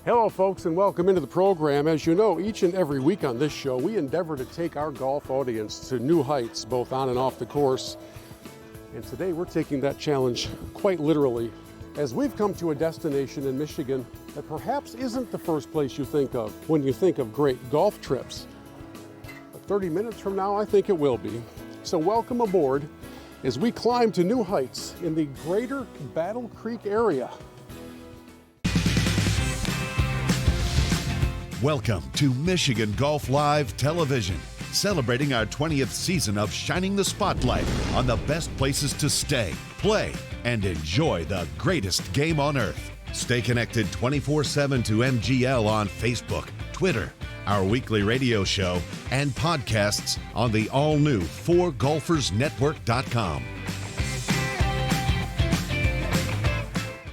Hello folks, and welcome into the program. As you know, each and every week on this show, we endeavor to take our golf audience to new heights, both on and off the course. And today we're taking that challenge quite literally, as we've come to a destination in Michigan that perhaps isn't the first place you think of when you think of great golf trips. But 30 minutes from now, I think it will be. So welcome aboard as we climb to new heights in the greater Battle Creek area. Welcome to Michigan Golf Live Television, celebrating our 20th season of shining the spotlight on the best places to stay, play, and enjoy the greatest game on earth. Stay connected 24/7 to MGL on Facebook, Twitter, our weekly radio show, and podcasts on the all-new FOREGolfersNetwork.com.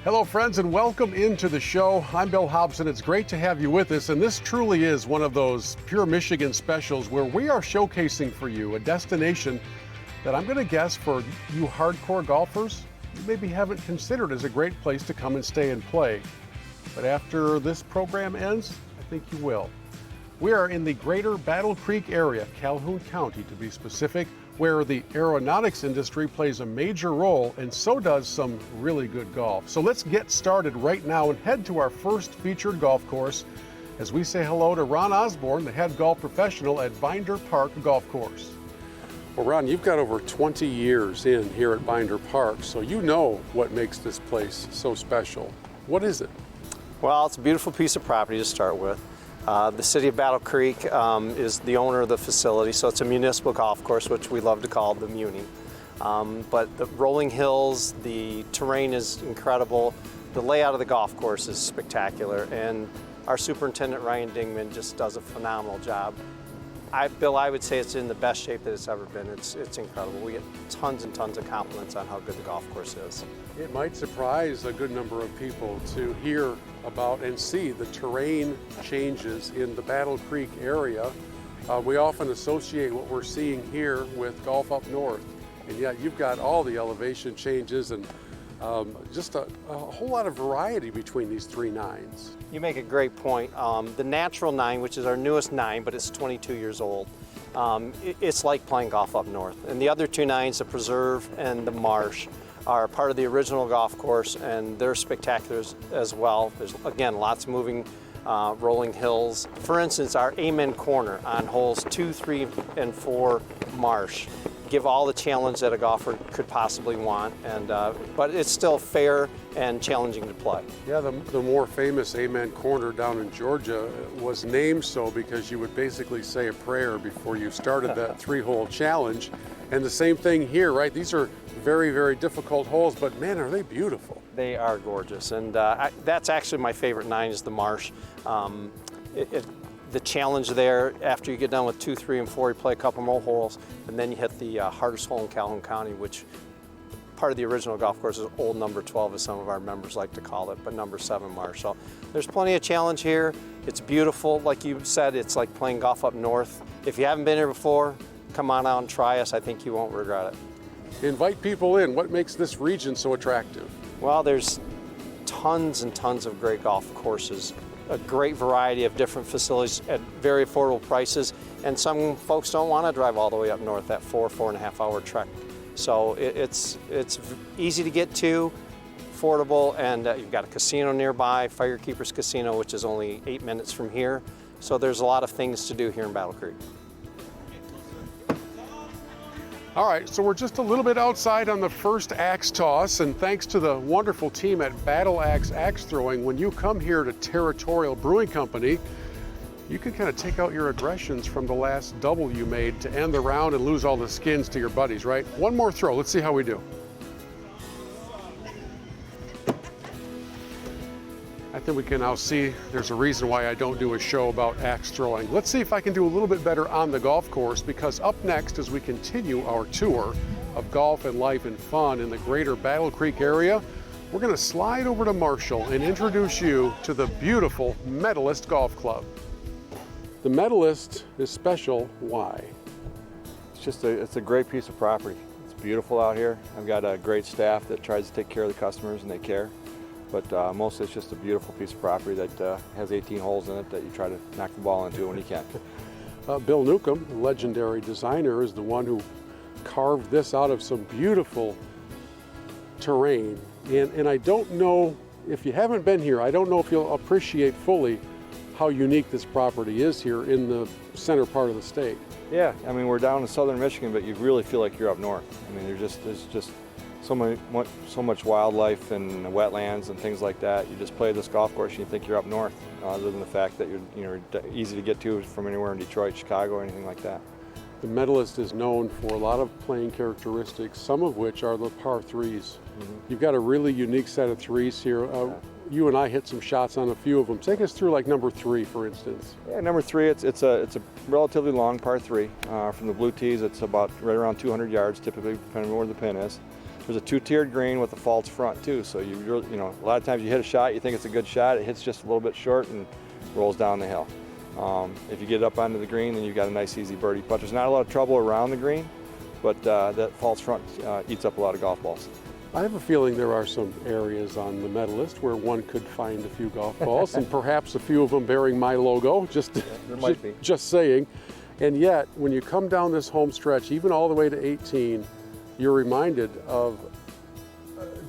Hello friends, and welcome into the show. I'm Bill Hobson. It's great to have you with us, and this truly is one of those pure Michigan specials where we are showcasing for you a destination that I'm going to guess for you hardcore golfers, you maybe haven't considered as a great place to come and stay and play. But after this program ends, I think you will. We are in the greater Battle Creek area, Calhoun County to be specific, where the aeronautics industry plays a major role, and so does some really good golf. So let's get started right now and head to our first featured golf course as we say hello to Ron Osborne, the head golf professional at Binder Park Golf Course. Well, Ron, you've got over 20 years in here at Binder Park, so you know what makes this place so special. What is it? Well, it's a beautiful piece of property to start with. The city of Battle Creek is the owner of the facility, so it's a municipal golf course, which we love to call the Muni. But the rolling hills, the terrain is incredible, the layout of the golf course is spectacular, and our superintendent, Ryan Dingman, just does a phenomenal job. Bill, I would say it's in the best shape that it's ever been. It's incredible. We get tons and tons of compliments on how good the golf course is. It might surprise a good number of people to hear about and see the terrain changes in the Battle Creek area. We often associate what we're seeing here with golf up north, and yet you've got all the elevation changes and just a whole lot of variety between these three nines. You make a great point. The natural nine, which is our newest nine, but it's 22 years old, it's like playing golf up north. And the other two nines, the Preserve and the Marsh, are part of the original golf course, and they're spectacular as well. There's, again, lots of moving, rolling hills. For instance, our Amen Corner on holes 2, 3, and 4 Marsh give all the challenge that a golfer could possibly want, and but it's still fair and challenging to play. Yeah, the more famous Amen Corner down in Georgia was named so because you would basically say a prayer before you started that 3-hole challenge. And the same thing here, right? These are very, very difficult holes, but man, are they beautiful. They are gorgeous, and that's actually my favorite nine is the Marsh. The challenge there, after you get done with 2, 3, and 4, you play a couple more holes, and then you hit the hardest hole in Calhoun County, which part of the original golf course is old number 12, as some of our members like to call it, but number 7 Marsh. So there's plenty of challenge here. It's beautiful. Like you said, it's like playing golf up north. If you haven't been here before, come on out and try us. I think you won't regret it. Invite people in. What makes this region so attractive? Well, there's tons and tons of great golf courses, a great variety of different facilities at very affordable prices, and some folks don't want to drive all the way up north, that 4.5 hour trek. So it's easy to get to, affordable, and you've got a casino nearby, Firekeepers Casino, which is only 8 minutes from here. So there's a lot of things to do here in Battle Creek. All right, so we're just a little bit outside on the first axe toss, and thanks to the wonderful team at Battle Axe Axe Throwing, when you come here to Territorial Brewing Company, you can kind of take out your aggressions from the last double you made to end the round and lose all the skins to your buddies, right? One more throw, let's see how we do. I think we can now see there's a reason why I don't do a show about axe throwing. Let's see if I can do a little bit better on the golf course, because up next, as we continue our tour of golf and life and fun in the greater Battle Creek area, we're going to slide over to Marshall and introduce you to the beautiful Medalist Golf Club. The Medalist is special. Why? It's a great piece of property. It's beautiful out here. I've got a great staff that tries to take care of the customers, and they care. But mostly it's just a beautiful piece of property that has 18 holes in it that you try to knock the ball into when you can. Bill Newcomb, the legendary designer, is the one who carved this out of some beautiful terrain. And I don't know, if you haven't been here, I don't know if you'll appreciate fully how unique this property is here in the center part of the state. Yeah, I mean, we're down in southern Michigan, but you really feel like you're up north. I mean, there's just so much wildlife and wetlands and things like that. You just play this golf course and you think you're up north, other than the fact that you're easy to get to from anywhere in Detroit, Chicago, or anything like that. The Medalist is known for a lot of playing characteristics, some of which are the par threes. You've got a really unique set of threes here. You and I hit some shots on a few of them. Take us through like number 3, for instance. Yeah, number 3, it's a relatively long par 3. From the blue tees, it's about right around 200 yards, typically, depending on where the pin is. There's a 2-tiered green with a false front too, so a lot of times you hit a shot, you think it's a good shot, it hits just a little bit short and rolls down the hill. If you get it up onto the green, then you've got a nice easy birdie putt. There's not a lot of trouble around the green, but that false front eats up a lot of golf balls. I have a feeling there are some areas on the Medalist where one could find a few golf balls, and perhaps a few of them bearing my logo, There might be. Just saying. And yet, when you come down this home stretch, even all the way to 18, you're reminded of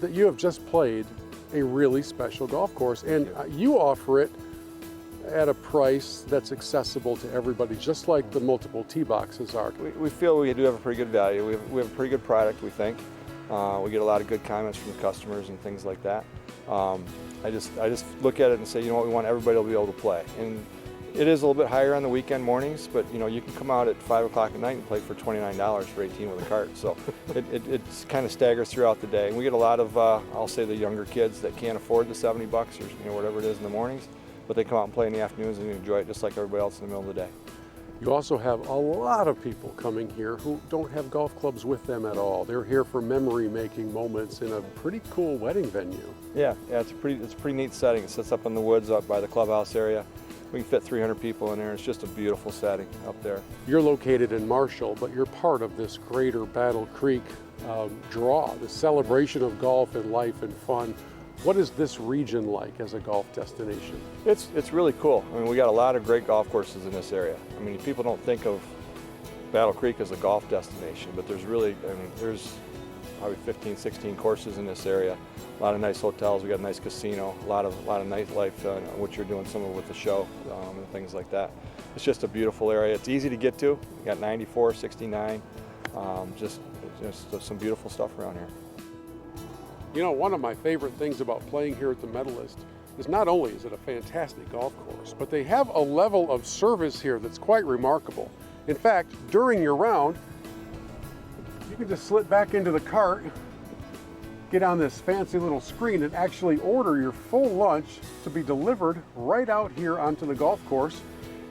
that you have just played a really special golf course, and you offer it at a price that's accessible to everybody, just like the multiple tee boxes are. We feel we do have a pretty good value. We have a pretty good product, we think. We get a lot of good comments from the customers and things like that. I just look at it and say, you know what, we want everybody to be able to play. And it is a little bit higher on the weekend mornings, but you can come out at 5 o'clock at night and play for $29 for 18 with a cart. So it kind of staggers throughout the day. And we get a lot of, I'll say, the younger kids that can't afford the $70 or whatever it is in the mornings, but they come out and play in the afternoons and enjoy it just like everybody else in the middle of the day. You also have a lot of people coming here who don't have golf clubs with them at all. They're here for memory-making moments in a pretty cool wedding venue. Yeah, it's a pretty neat setting. It sits up in the woods up by the clubhouse area. We can fit 300 people in there. It's just a beautiful setting up there. You're located in Marshall, but you're part of this greater Battle Creek draw, the celebration of golf and life and fun. What is this region like as a golf destination? It's really cool. I mean, we got a lot of great golf courses in this area. I mean, people don't think of Battle Creek as a golf destination, but there's probably 15, 16 courses in this area. A lot of nice hotels. We got a nice casino. A lot of nightlife, which you're doing some of with the show and things like that. It's just a beautiful area. It's easy to get to. We got 94, 69. Just some beautiful stuff around here. You know, one of my favorite things about playing here at the Medalist is not only is it a fantastic golf course, but they have a level of service here that's quite remarkable. In fact, during your round, you can just slip back into the cart, get on this fancy little screen and actually order your full lunch to be delivered right out here onto the golf course.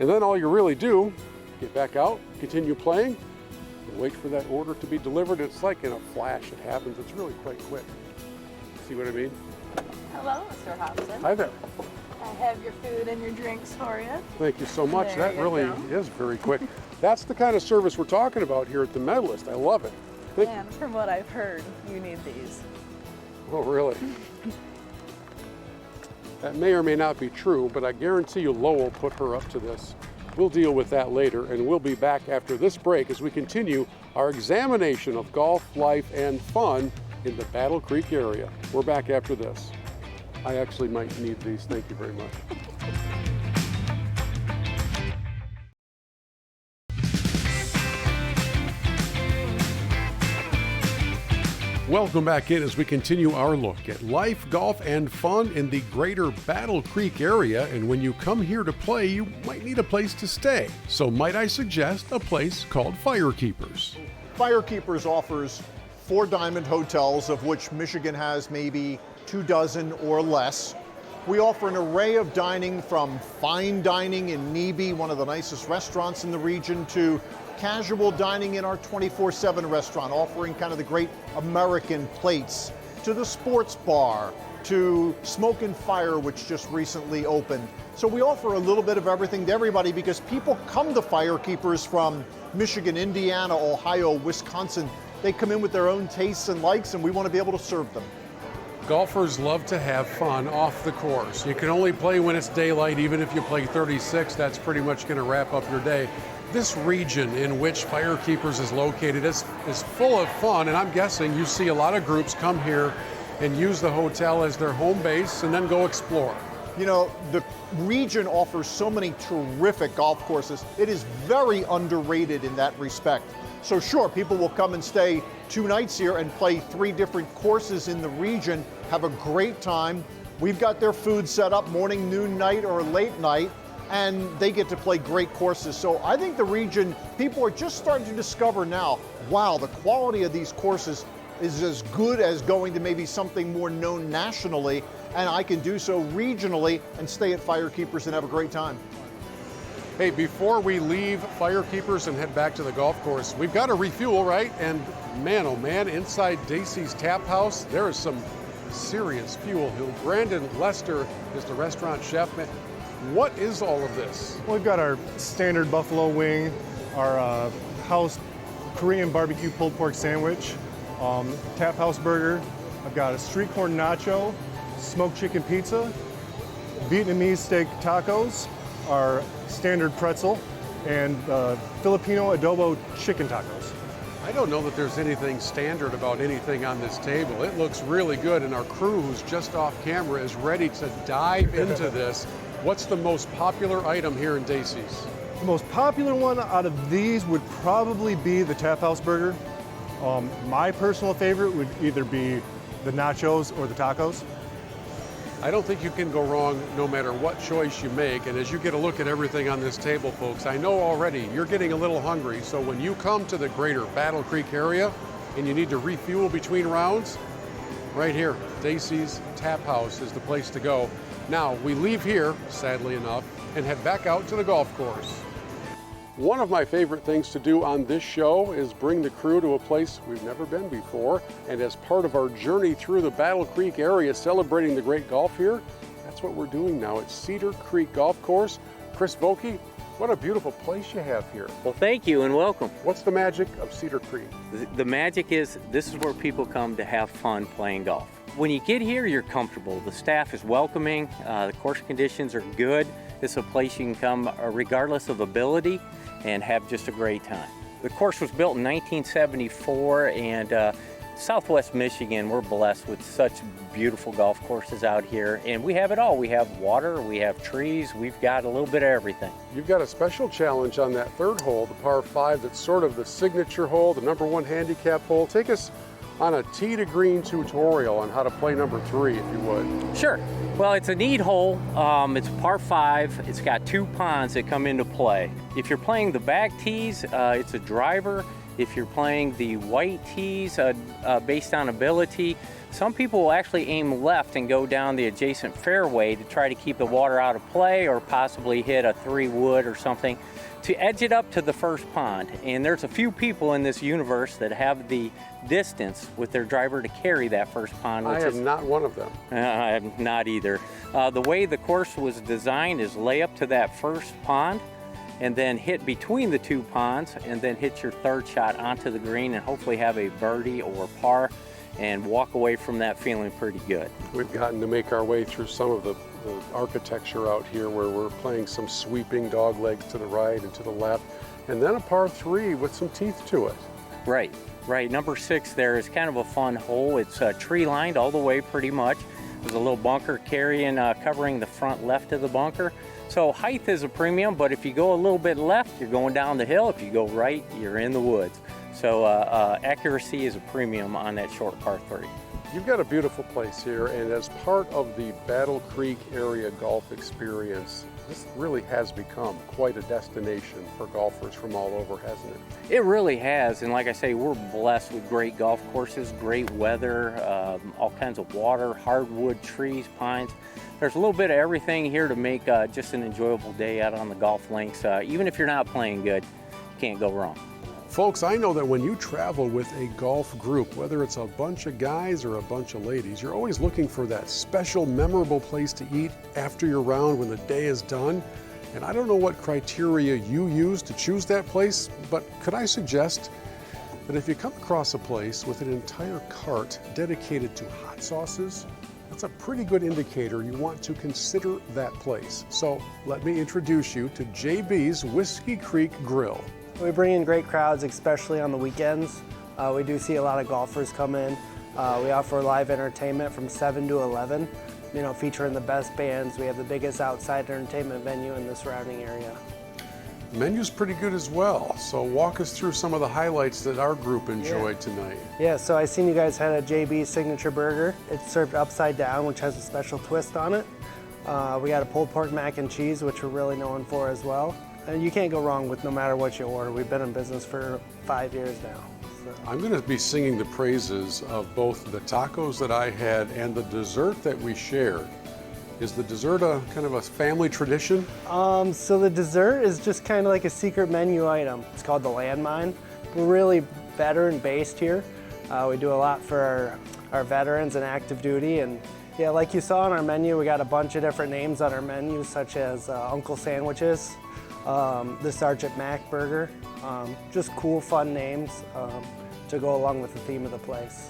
And then all you really do, get back out, continue playing, and wait for that order to be delivered. It's like in a flash, it happens. It's really quite quick. See what I mean? Hello, Mr. Hobson. Hi there. I have your food and your drinks for you. Thank you so much. There That you really go. is very quick. That's the kind of service we're talking about here at the Medalist. I love it. And from what I've heard, you need these. Oh, really? That may or may not be true, but I guarantee you Lowell put her up to this. We'll deal with that later, and we'll be back after this break as we continue our examination of golf, life, and fun in the Battle Creek area. We're back after this. I actually might need these. Thank you very much. Welcome back in as we continue our look at life, golf, and fun in the greater Battle Creek area. And when you come here to play, you might need a place to stay. So might I suggest a place called Firekeepers. Firekeepers offers 4 diamond hotels, of which Michigan has maybe 24 or less. We offer an array of dining, from fine dining in Nebe, one of the nicest restaurants in the region, to casual dining in our 24/7 restaurant, offering kind of the great American plates, to the sports bar, to Smoke and Fire, which just recently opened. So we offer a little bit of everything to everybody, because people come to Firekeepers from Michigan, Indiana, Ohio, Wisconsin. They come in with their own tastes and likes, and we want to be able to serve them. Golfers love to have fun off the course. You can only play when it's daylight. Even if you play 36, that's pretty much going to wrap up your day. This region in which Firekeepers is located is full of fun, and I'm guessing you see a lot of groups come here and use the hotel as their home base and then go explore. You know, the region offers so many terrific golf courses. It is very underrated in that respect. So sure, people will come and stay 2 nights here and play 3 different courses in the region, have a great time. We've got their food set up morning, noon, night, or late night, and they get to play great courses. So I think the region, people are just starting to discover now, wow, the quality of these courses is as good as going to maybe something more known nationally, and I can do so regionally and stay at Firekeepers and have a great time. Hey, before we leave Firekeepers and head back to the golf course, we've got to refuel, right? And man, oh man, inside Dacey's Tap House, there is some serious fuel. Brandon Lester is the restaurant chef. Man, what is all of this? Well, we've got our standard buffalo wing, our house Korean barbecue pulled pork sandwich, Tap House burger. I've got a street corn nacho, smoked chicken pizza, Vietnamese steak tacos, our standard pretzel, and Filipino adobo chicken tacos. I don't know that there's anything standard about anything on this table. It looks really good, and our crew, who's just off camera, is ready to dive into this. What's the most popular item here in Dacey's? The most popular one out of these would probably be the Tap House burger. My personal favorite would either be the nachos or the tacos. I don't think you can go wrong no matter what choice you make. And as you get a look at everything on this table, folks, I know already you're getting a little hungry. So when you come to the greater Battle Creek area and you need to refuel between rounds, right here, Dacey's Tap House is the place to go. Now, we leave here, sadly enough, and head back out to the golf course. One of my favorite things to do on this show is bring the crew to a place we've never been before. And as part of our journey through the Battle Creek area, celebrating the great golf here, that's what we're doing now at Cedar Creek Golf Course. Chris Vokey, what a beautiful place you have here. Well, thank you and welcome. What's the magic of Cedar Creek? The magic is this is where people come to have fun playing golf. When you get here, you're comfortable. The staff is welcoming. The course conditions are good. It's a place you can come regardless of ability and have just a great time. The course was built in 1974, and Southwest Michigan, we're blessed with such beautiful golf courses out here, and we have it all. We have water, we have trees, we've got a little bit of everything. You've got a special challenge on that 3rd hole, the par 5, that's sort of the signature hole, the #1 handicap hole. Take us on a tee to green tutorial on how to play number 3, if you would. Sure. Well, it's a neat hole. It's a par 5. It's got 2 ponds that come into play. If you're playing the back tees, it's a driver. If you're playing the white tees based on ability, some people will actually aim left and go down the adjacent fairway to try to keep the water out of play, or possibly hit a 3-wood or something to edge it up to the first pond. And there's a few people in this universe that have the distance with their driver to carry that first pond. I am not one of them. I'm not either. The way the course was designed is lay up to that first pond and then hit between the 2 ponds and then hit your 3rd shot onto the green and hopefully have a birdie or par and walk away from that feeling pretty good. We've gotten to make our way through some of the architecture out here where we're playing some sweeping dog legs to the right and to the left, and then a par 3 with some teeth to it. Right. Number 6 there is kind of a fun hole. It's tree lined all the way pretty much. There's a little bunker covering the front left of the bunker. So height is a premium, but if you go a little bit left, you're going down the hill. If you go right, you're in the woods. So accuracy is a premium on that short par 3. You've got a beautiful place here, and as part of the Battle Creek area golf experience, this really has become quite a destination for golfers from all over, hasn't it? It really has, and like I say, we're blessed with great golf courses, great weather, all kinds of water, hardwood, trees, pines. There's a little bit of everything here to make just an enjoyable day out on the golf links. Even if you're not playing good, you can't go wrong. Folks, I know that when you travel with a golf group, whether it's a bunch of guys or a bunch of ladies, you're always looking for that special, memorable place to eat after your round when the day is done. And I don't know what criteria you use to choose that place, but could I suggest But if you come across a place with an entire cart dedicated to hot sauces, that's a pretty good indicator you want to consider that place. So let me introduce you to JB's Whiskey Creek Grill. We bring in great crowds, especially on the weekends. We do see a lot of golfers come in. We offer live entertainment from 7 to 11, featuring the best bands. We have the biggest outside entertainment venue in the surrounding area. The menu's pretty good as well, so walk us through some of the highlights that our group enjoyed tonight. Yeah, so I seen you guys had a JB signature burger. It's served upside down, which has a special twist on it. We got a pulled pork mac and cheese, which we're really known for as well. And you can't go wrong with no matter what you order. We've been in business for 5 years now. So. I'm going to be singing the praises of both the tacos that I had and the dessert that we shared. Is the dessert a kind of a family tradition? So the dessert is just kind of like a secret menu item. It's called the Landmine. We're really veteran-based here. We do a lot for our veterans and active duty. And yeah, like you saw on our menu, we got a bunch of different names on our menu, such as Uncle Sandwiches, the Sergeant Mac Burger. Just cool, fun names to go along with the theme of the place.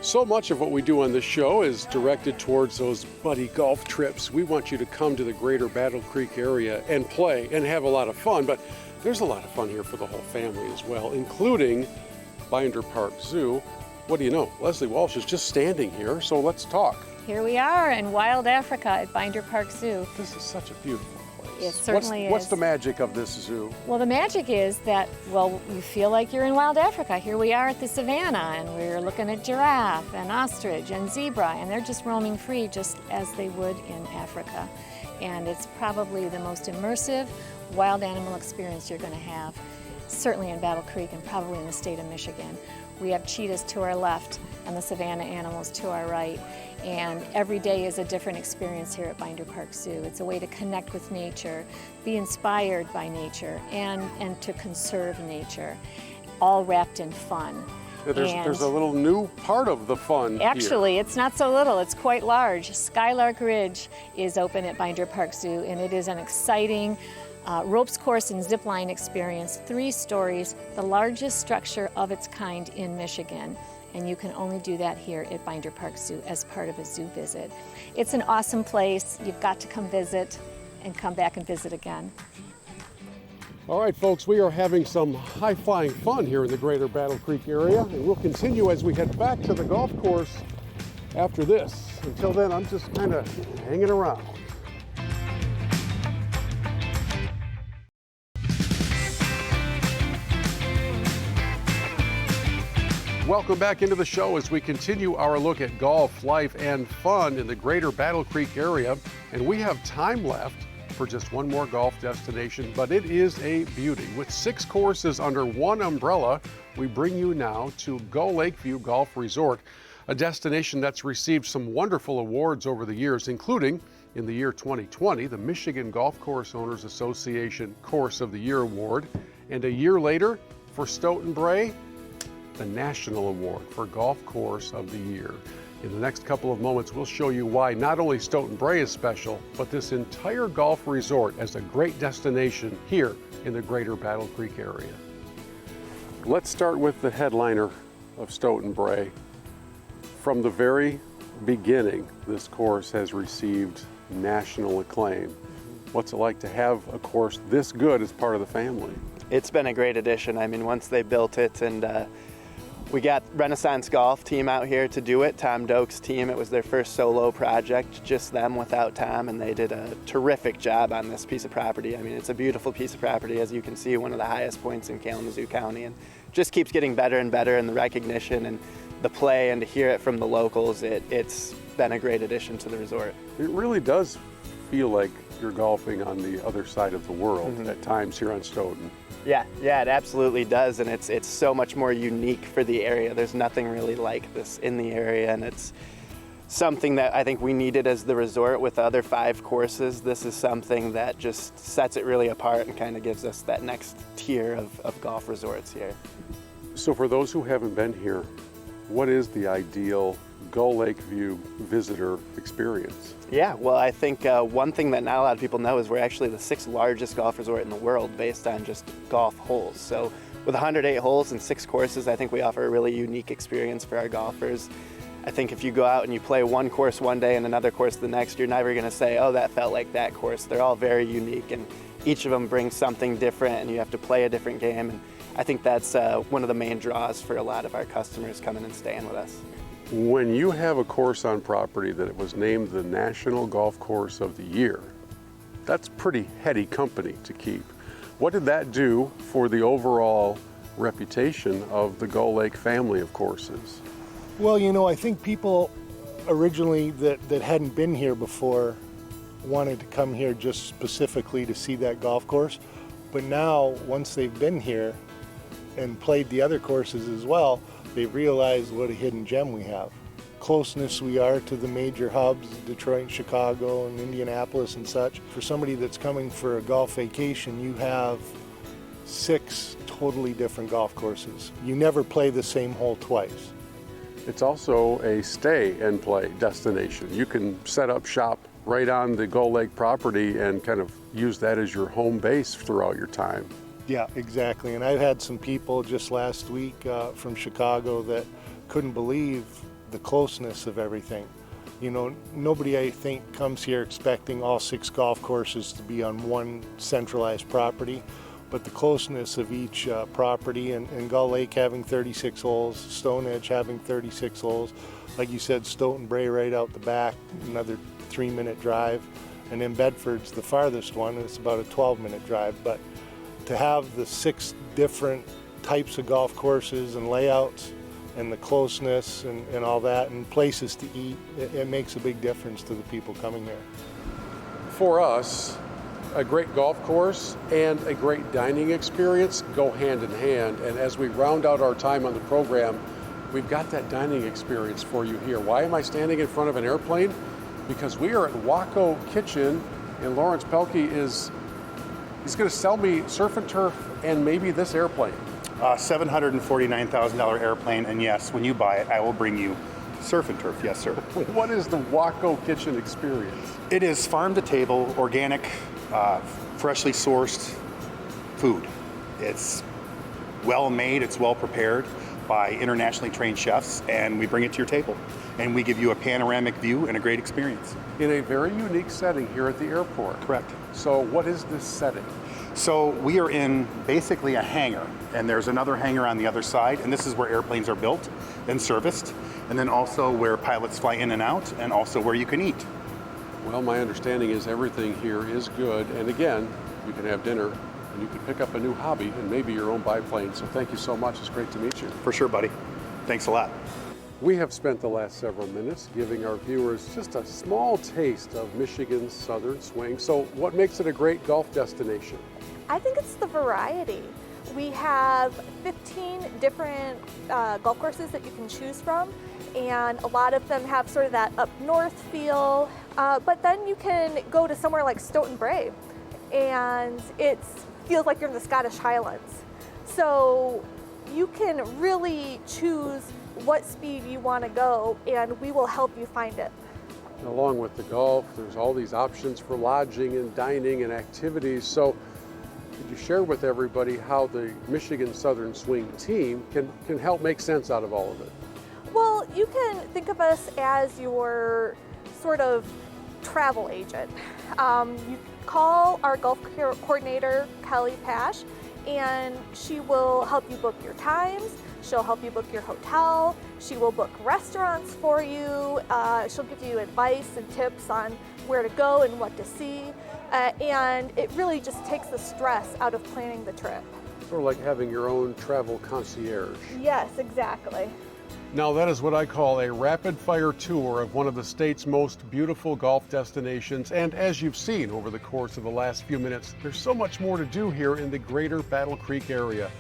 So much of what we do on this show is directed towards those buddy golf trips. We want you to come to the greater Battle Creek area and play and have a lot of fun, but there's a lot of fun here for the whole family as well, including Binder Park Zoo. What do you know? Leslie Walsh is just standing here, so let's talk. Here we are in wild Africa at Binder Park Zoo. This is such a beautiful place. It certainly is. What's the magic of this zoo? Well, the magic is that, you feel like you're in wild Africa. Here we are at the savannah, and we're looking at giraffe and ostrich and zebra, and they're just roaming free just as they would in Africa. And it's probably the most immersive wild animal experience you're going to have, certainly in Battle Creek and probably in the state of Michigan. We have cheetahs to our left and the savannah animals to our right. And every day is a different experience here at Binder Park Zoo. It's a way to connect with nature, be inspired by nature, and to conserve nature, all wrapped in fun. There's a little new part of the fun Actually, here. It's not so little, it's quite large. Skylark Ridge is open at Binder Park Zoo, and it is an exciting ropes course and zip line experience, 3 stories, the largest structure of its kind in Michigan. And you can only do that here at Binder Park Zoo as part of a zoo visit. It's an awesome place. You've got to come visit and come back and visit again. All right, folks, we are having some high-flying fun here in the greater Battle Creek area, and we'll continue as we head back to the golf course after this. Until then, I'm just kind of hanging around. Welcome back into the show as we continue our look at golf, life, and fun in the greater Battle Creek area. And we have time left for just one more golf destination, but it is a beauty. With 6 courses under one umbrella, we bring you now to Gull Lakeview Golf Resort, a destination that's received some wonderful awards over the years, including in the year 2020, the Michigan Golf Course Owners Association Course of the Year Award, and a year later, for Stoughton Bray, the National Award for Golf Course of the Year. In the next couple of moments, we'll show you why not only Stoughton Bray is special, but this entire golf resort as a great destination here in the greater Battle Creek area. Let's start with the headliner of Stoughton Bray. From the very beginning, this course has received national acclaim. What's it like to have a course this good as part of the family? It's been a great addition. I mean, once they built it, and we got Renaissance Golf team out here to do it, Tom Doak's team. It was their first solo project, just them without Tom, and they did a terrific job on this piece of property. I mean, it's a beautiful piece of property, as you can see, one of the highest points in Kalamazoo County, and just keeps getting better and better, and the recognition and the play, and to hear it from the locals, it's been a great addition to the resort. It really does feel like you're golfing on the other side of the world at times here on Stoughton. Yeah, it absolutely does, and it's so much more unique for the area. There's nothing really like this in the area, and it's something that I think we needed as the resort with the other 5 courses. This is something that just sets it really apart and kind of gives us that next tier of golf resorts here. So for those who haven't been here, what is the ideal Gull Lakeview visitor experience? Yeah, well, I think one thing that not a lot of people know is we're actually the 6th largest golf resort in the world based on just golf holes. So with 108 holes and 6 courses, I think we offer a really unique experience for our golfers. I think if you go out and you play one course one day and another course the next, you're never going to say, oh, that felt like that course. They're all very unique, and each of them brings something different, and you have to play a different game. And I think that's one of the main draws for a lot of our customers coming and staying with us. When you have a course on property that it was named the National Golf Course of the Year, that's pretty heady company to keep. What did that do for the overall reputation of the Gull Lake family of courses? Well, you know, I think people originally that hadn't been here before wanted to come here just specifically to see that golf course. But now, once they've been here and played the other courses as well, they realize what a hidden gem we have. Closeness we are to the major hubs, Detroit and Chicago and Indianapolis and such. For somebody that's coming for a golf vacation, you have 6 totally different golf courses. You never play the same hole twice. It's also a stay and play destination. You can set up shop right on the Gull Lake property and kind of use that as your home base throughout your time. Yeah, exactly. And I've had some people just last week from Chicago that couldn't believe the closeness of everything. You know, nobody, I think, comes here expecting all 6 golf courses to be on one centralized property, but the closeness of each property, and Gull Lake having 36 holes, Stone Edge having 36 holes, like you said, Stoughton Bray right out the back, another 3-minute drive, and then Bedford's the farthest one, and it's about a 12-minute drive. But to have the 6 different types of golf courses and layouts and the closeness and all that, and places to eat, it makes a big difference to the people coming here. For us, a great golf course and a great dining experience go hand in hand, and as we round out our time on the program, we've got that dining experience for you here. Why am I standing in front of an airplane? Because we are at Waco Kitchen, and Lawrence Pelkey he's going to sell me surf and turf and maybe this airplane. $749,000 airplane, and yes, when you buy it, I will bring you surf and turf. Yes, sir. What is the Waco Kitchen experience? It is farm to table, organic, freshly sourced food. It's well made, it's well prepared by internationally trained chefs, and we bring it to your table. And we give you a panoramic view and a great experience. In a very unique setting here at the airport. Correct. So what is this setting? So we are in basically a hangar, and there's another hangar on the other side, and this is where airplanes are built and serviced, and then also where pilots fly in and out, and also where you can eat. Well, my understanding is everything here is good, and again, you can have dinner, and you can pick up a new hobby and maybe your own biplane. So thank you so much. It's great to meet you. For sure, buddy. Thanks a lot. We have spent the last several minutes giving our viewers just a small taste of Michigan's southern swing. So what makes it a great golf destination? I think it's the variety. We have 15 different golf courses that you can choose from, and a lot of them have sort of that up north feel, but then you can go to somewhere like Stoughton Bray, and it feels like you're in the Scottish Highlands. So you can really choose what speed you want to go, and we will help you find it. Along with the golf, there's all these options for lodging and dining and activities. So could you share with everybody how the Michigan Southern Swing team can help make sense out of all of it? Well, you can think of us as your sort of travel agent. You call our golf coordinator, Kelly Pash, and she will help you book your times. She'll help you book your hotel. She will book restaurants for you. She'll give you advice and tips on where to go and what to see. And it really just takes the stress out of planning the trip. Sort of like having your own travel concierge. Yes, exactly. Now that is what I call a rapid fire tour of one of the state's most beautiful golf destinations. And as you've seen over the course of the last few minutes, there's so much more to do here in the greater Battle Creek area.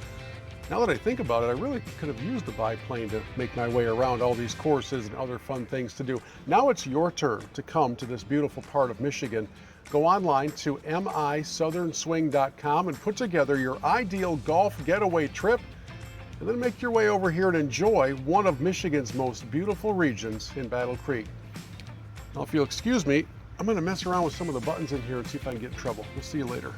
Now that I think about it, I really could have used the biplane to make my way around all these courses and other fun things to do. Now it's your turn to come to this beautiful part of Michigan. Go online to misouthern.swing.com and put together your ideal golf getaway trip, and then make your way over here and enjoy one of Michigan's most beautiful regions in Battle Creek. Now, if you'll excuse me, I'm going to mess around with some of the buttons in here and see if I can get in trouble. We'll see you later.